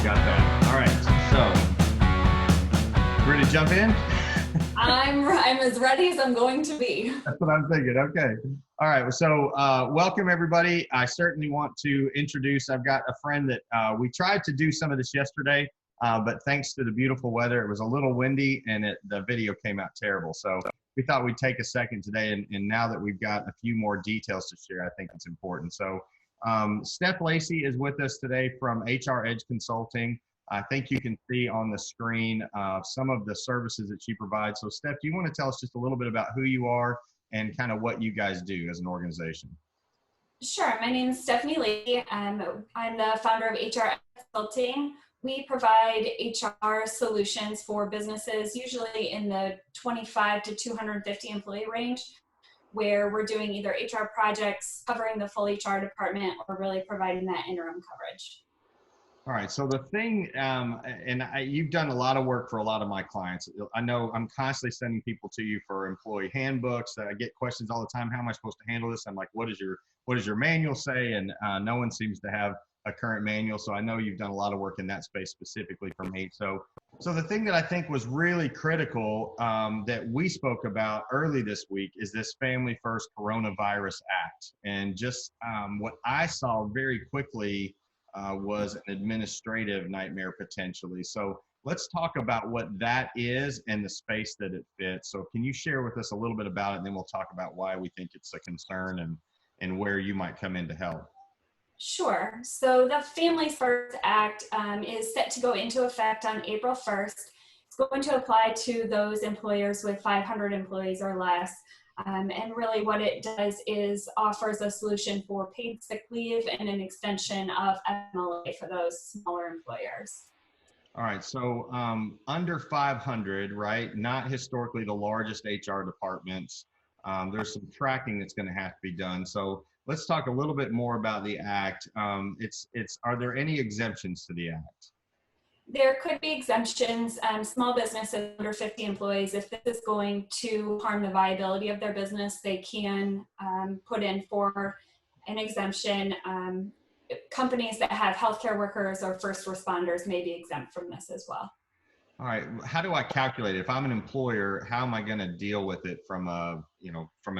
got that. All right, so ready to jump in? I'm as ready as I'm going to be. That's what I'm thinking. Okay. All right. So welcome everybody. I certainly want to introduce, I've got a friend that we tried to do some of this yesterday, but thanks to the beautiful weather, it was a little windy and the video came out terrible. So we thought we'd take a second today, and now that we've got a few more details to share, I think it's important. So Steph Lacey is with us today from hrEdge Consulting. I think you can see on the screen some of the services that she provides. So Steph, do you want to tell us just a little bit about who you are and kind of what you guys do as an organization? Sure. My name is Stephanie Lee. I'm the founder of hrEdge Consulting. We provide HR solutions for businesses, usually in the 25 to 250 employee range, where we're doing either HR projects, covering the full HR department, or really providing that interim coverage. All right. So the thing, you've done a lot of work for a lot of my clients. I know I'm constantly sending people to you for employee handbooks. I get questions all the time. How am I supposed to handle this? I'm like, what does your manual say? And no one seems to have a current manual. So I know you've done a lot of work in that space specifically for me. So the thing that I think was really critical that we spoke about early this week is this Family First Coronavirus Act. And just what I saw very quickly was an administrative nightmare potentially. So let's talk about what that is and the space that it fits. So can you share with us a little bit about it, and then we'll talk about why we think it's a concern and where you might come in to help. Sure. So the Family First Act is set to go into effect on April 1st. It's going to apply to those employers with 500 employees or less. And really what it does is offers a solution for paid sick leave and an extension of FMLA for those smaller employers. All right, so under 500, right? Not historically the largest HR departments. There's some tracking that's going to have to be done. So let's talk a little bit more about the act. Are there any exemptions to the act? There could be exemptions. Small businesses under 50 employees, if this is going to harm the viability of their business, they can put in for an exemption. Companies that have healthcare workers or first responders may be exempt from this as well. All right. How do I calculate it? If I'm an employer, how am I going to deal with it from a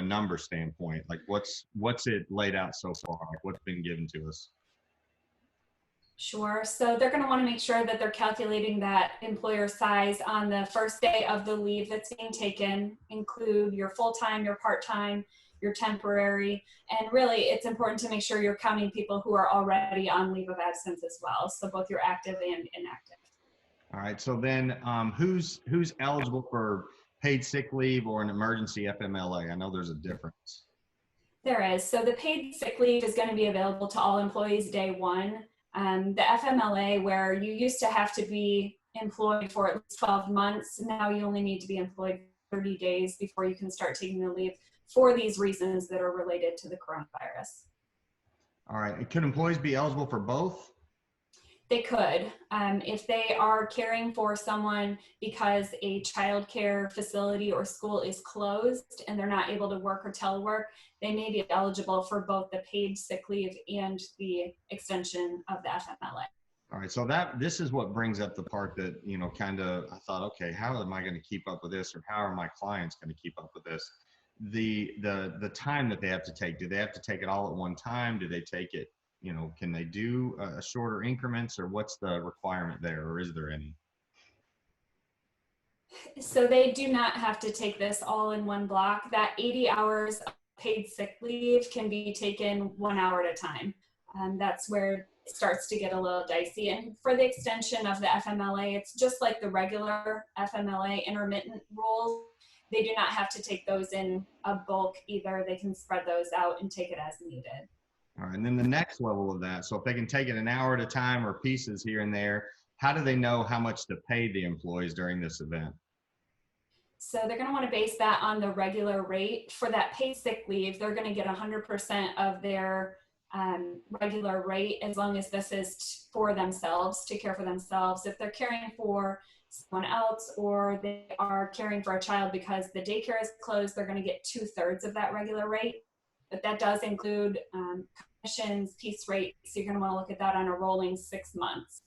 number standpoint? Like what's it laid out so far? Like what's been given to us? Sure. So they're going to want to make sure that they're calculating that employer size on the first day of the leave that's being taken, include your full-time, your part-time, your temporary, and really it's important to make sure you're counting people who are already on leave of absence as well. So both your active and inactive. All right. So then who's eligible for paid sick leave or an emergency FMLA? I know there's a difference. There is. So the paid sick leave is going to be available to all employees day one. The FMLA, where you used to have to be employed for at least 12 months, now you only need to be employed 30 days before you can start taking the leave for these reasons that are related to the coronavirus. All right. Could employees be eligible for both? They could. If they are caring for someone because a child care facility or school is closed and they're not able to work or telework, they may be eligible for both the paid sick leave and the extension of the FMLA. All right, so this is what brings up the part that, kind of, I thought, okay, how am I going to keep up with this, or how are my clients going to keep up with this? The time that they have to take, do they have to take it all at one time? Do they take it, can they do shorter increments, or what's the requirement there, or is there any? So they do not have to take this all in one block. That 80 hours of paid sick leave can be taken 1 hour at a time. That's where it starts to get a little dicey. And for the extension of the FMLA, it's just like the regular FMLA intermittent rules. They do not have to take those in a bulk either. They can spread those out and take it as needed. All right, and then the next level of that, so if they can take it an hour at a time or pieces here and there, how do they know how much to pay the employees during this event? So they're going to want to base that on the regular rate. For that paid sick leave, they're going to get 100% of their regular rate, as long as this is for themselves, to care for themselves. If they're caring for someone else, or they are caring for a child because the daycare is closed, they're going to get 2/3 of that regular rate. But that does include commissions, piece rates. So you're going to want to look at that on a rolling 6 months.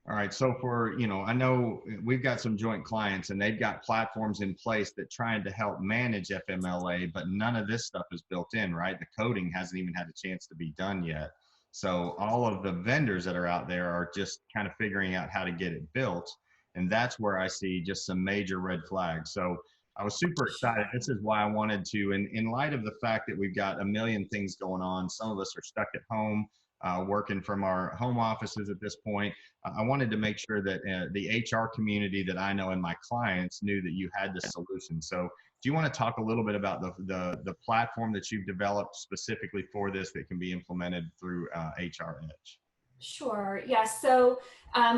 All right. So for, I know we've got some joint clients and they've got platforms in place that trying to help manage FMLA, but none of this stuff is built in, right? The coding hasn't even had a chance to be done yet. So all of the vendors that are out there are just kind of figuring out how to get it built. And that's where I see just some major red flags. So I was super excited. This is why I wanted to, in light of the fact that we've got a million things going on, some of us are stuck at home, working from our home offices at this point. I wanted to make sure that the HR community that I know and my clients knew that you had the solution. So do you want to talk a little bit about the platform that you've developed specifically for this that can be implemented through hrEdge? Sure. Yes. So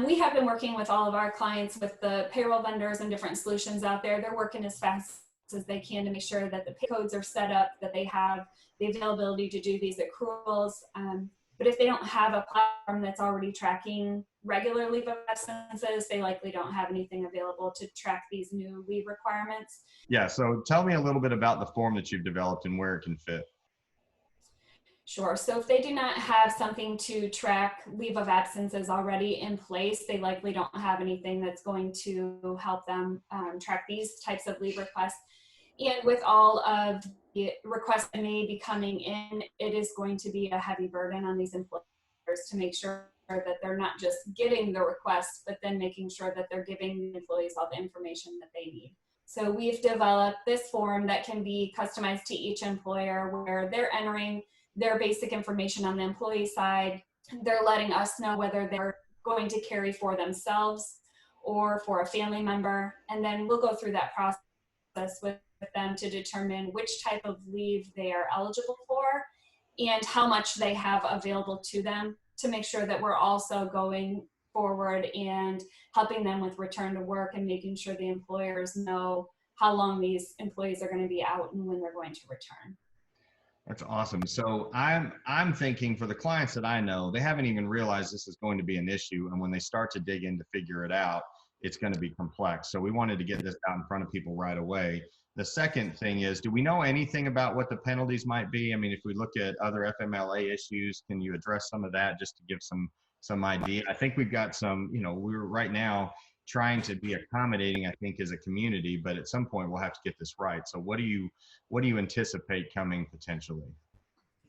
we have been working with all of our clients with the payroll vendors and different solutions out there. They're working as fast as they can to make sure that the pay codes are set up, that they have the availability to do these accruals. But if they don't have a platform that's already tracking regular leave of absences, they likely don't have anything available to track these new leave requirements. Yeah. So tell me a little bit about the form that you've developed and where it can fit. Sure. So if they do not have something to track leave of absences already in place, they likely don't have anything that's going to help them track these types of leave requests. And with all of the requests that may be coming in, it is going to be a heavy burden on these employers to make sure that they're not just getting the requests, but then making sure that they're giving the employees all the information that they need. So we've developed this form that can be customized to each employer where they're entering their basic information on the employee side. They're letting us know whether they're going to carry for themselves or for a family member. And then we'll go through that process with them to determine which type of leave they are eligible for and how much they have available to them, to make sure that we're also going forward and helping them with return to work and making sure the employers know how long these employees are going to be out and when they're going to return. That's awesome. So I'm thinking for the clients that I know, they haven't even realized this is going to be an issue. And when they start to dig in to figure it out, it's going to be complex. So we wanted to get this out in front of people right away. The second thing is, do we know anything about what the penalties might be? I mean, if we look at other FMLA issues, can you address some of that just to give some idea? I think we've got some, we're right now trying to be accommodating, I think, as a community, but at some point we'll have to get this right. So what do you anticipate coming potentially?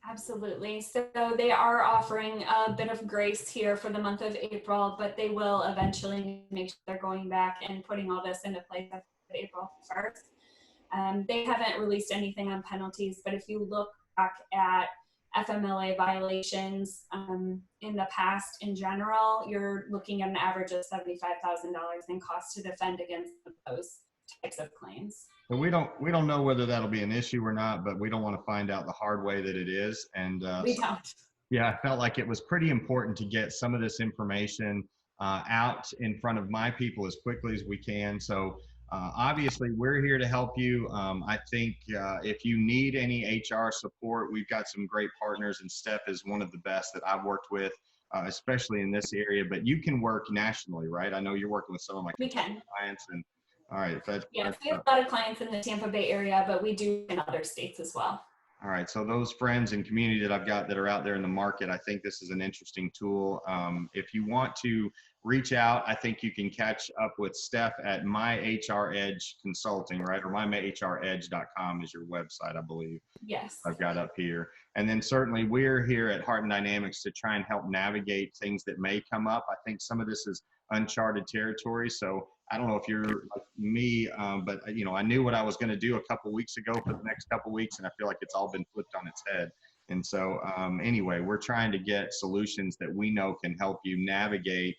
Absolutely. So they are offering a bit of grace here for the month of April, but they will eventually make sure they're going back and putting all this into place on April 1st. They haven't released anything on penalties, but if you look back at FMLA violations in the past in general, you're looking at an average of $75,000 in costs to defend against those types of claims. So we don't know whether that'll be an issue or not, but we don't want to find out the hard way that it is. And we don't. Yeah, I felt like it was pretty important to get some of this information out in front of my people as quickly as we can. So obviously, we're here to help you. I think if you need any HR support, we've got some great partners, and Steph is one of the best that I've worked with, especially in this area. But you can work nationally, right? I know you're working with some of my clients. And all right, yes, we have a lot of clients in the Tampa Bay area, but we do in other states as well. All right, so those friends and community that I've got that are out there in the market, I think this is an interesting tool. If you want to reach out, I think you can catch up with Steph at My hrEdge Consulting, right? Or myhrEdge.com is your website, I believe. Yes. I've got up here. And then certainly we're here at Heart and Dynamics to try and help navigate things that may come up. I think some of this is uncharted territory. So I don't know if you're like me, but I knew what I was going to do a couple weeks ago for the next couple weeks, and I feel like it's all been flipped on its head. And so anyway, we're trying to get solutions that we know can help you navigate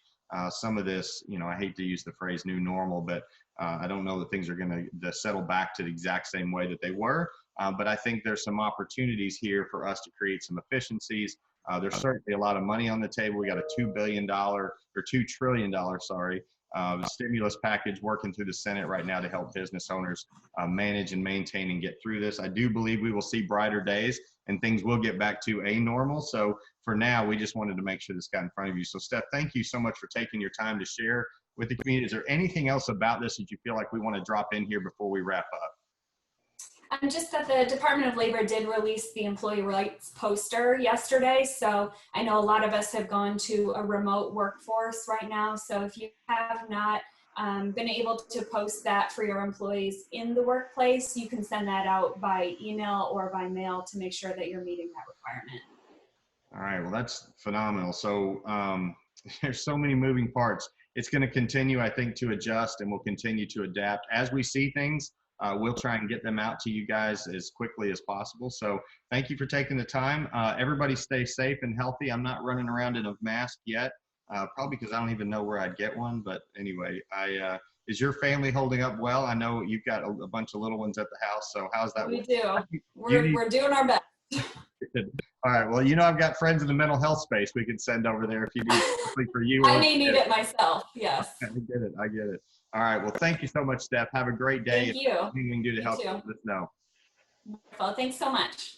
some of this. I hate to use the phrase new normal, but I don't know that things are going to settle back to the exact same way that they were. But I think there's some opportunities here for us to create some efficiencies. There's certainly a lot of money on the table. We got a $2 trillion, sorry, stimulus package working through the Senate right now to help business owners manage and maintain and get through this. I do believe we will see brighter days and things will get back to a normal. So for now, we just wanted to make sure this got in front of you. So Steph, thank you so much for taking your time to share with the community. Is there anything else about this that you feel like we want to drop in here before we wrap up? Just that the Department of Labor did release the employee rights poster yesterday. So I know a lot of us have gone to a remote workforce right now. So if you have not been able to post that for your employees in the workplace, you can send that out by email or by mail to make sure that you're meeting that requirement. All right, well, that's phenomenal. So there's so many moving parts. It's going to continue, I think, to adjust, and we'll continue to adapt. As we see things, we'll try and get them out to you guys as quickly as possible. So thank you for taking the time. Everybody stay safe and healthy. I'm not running around in a mask yet, probably because I don't even know where I'd get one. But anyway, is your family holding up well? I know you've got a bunch of little ones at the house. So how's that? We do. We're doing our best. All right. Well, you know, I've got friends in the mental health space we can send over there if you need something for you. I may need it myself. Yes. I get it. I get it. All right. Well, thank you so much, Steph. Have a great day. Thank you. Anything we can do to help, too. let us know. Well, thanks so much.